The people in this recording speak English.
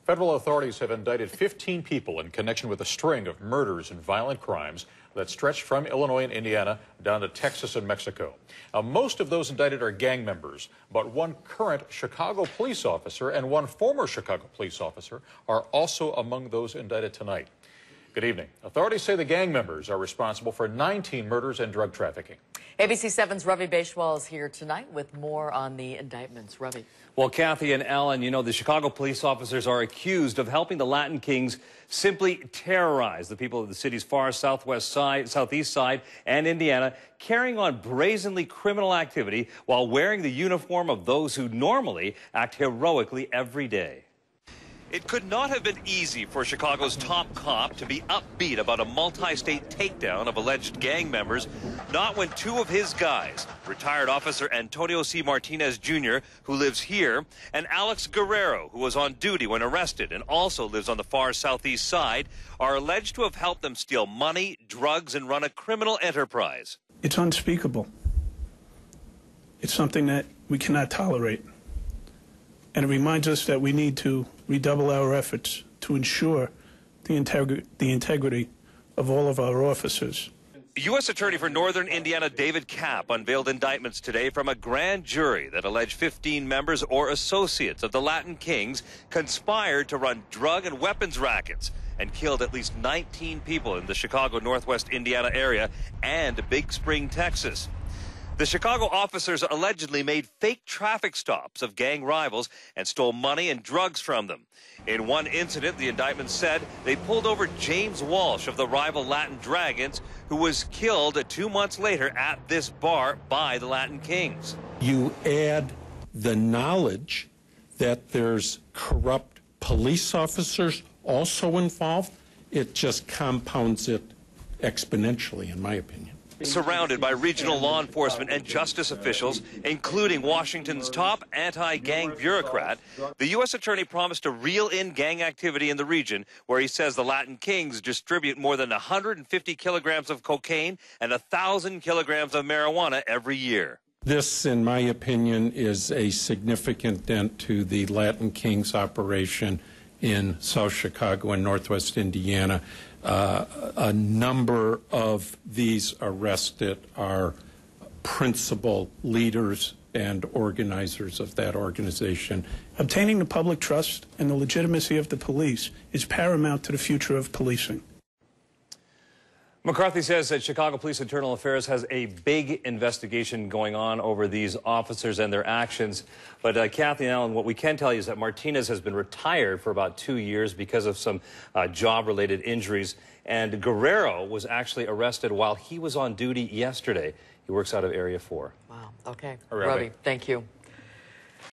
Federal authorities have indicted 15 people in connection with a string of murders and violent crimes that stretched from Illinois and Indiana down to Texas and Mexico. Now, most of those indicted are gang members, but one current Chicago police officer and one former Chicago police officer are also among those indicted tonight. Good evening. Authorities say the gang members are responsible for 19 murders and drug trafficking. ABC 7's Ravi Beshwal is here tonight with more on the indictments. Ravi. Well, Kathy and Alan, you know, the Chicago police officers are accused of helping the Latin Kings simply terrorize the people of the city's far southwest side, southeast side, and Indiana, carrying on brazenly criminal activity while wearing the uniform of those who normally act heroically every day. It could not have been easy for Chicago's top cop to be upbeat about a multi-state takedown of alleged gang members, not when two of his guys, retired officer Antonio C. Martinez Jr., who lives here, and Alex Guerrero, who was on duty when arrested and also lives on the far southeast side, are alleged to have helped them steal money, drugs, and run a criminal enterprise. It's unspeakable. It's something that we cannot tolerate. And it reminds us that we need to redouble our efforts to ensure the integrity of all of our officers. U.S. Attorney for Northern Indiana David Kapp unveiled indictments today from a grand jury that alleged 15 members or associates of the Latin Kings conspired to run drug and weapons rackets and killed at least 19 people in the Chicago Northwest Indiana area and Big Spring, Texas. The Chicago officers allegedly made fake traffic stops of gang rivals and stole money and drugs from them. In one incident, the indictment said they pulled over James Walsh of the rival Latin Dragons, who was killed 2 months later at this bar by the Latin Kings. You add the knowledge that there's corrupt police officers also involved, it just compounds it exponentially, in my opinion. Surrounded by regional law enforcement and justice officials, including Washington's top anti-gang bureaucrat, the U.S. Attorney promised to reel in gang activity in the region, where he says the Latin Kings distribute more than 150 kilograms of cocaine and 1,000 kilograms of marijuana every year. This, in my opinion, is a significant dent to the Latin Kings operation in South Chicago and Northwest Indiana. A number of these arrested are principal leaders and organizers of that organization. Obtaining the public trust and the legitimacy of the police is paramount to the future of policing. McCarthy says that Chicago Police Internal Affairs has a big investigation going on over these officers and their actions. But Kathy and Alan, what we can tell you is that Martinez has been retired for about 2 years because of some job-related injuries. And Guerrero was actually arrested while he was on duty yesterday. He works out of Area 4. Wow. Okay. Ravi. Ravi, thank you.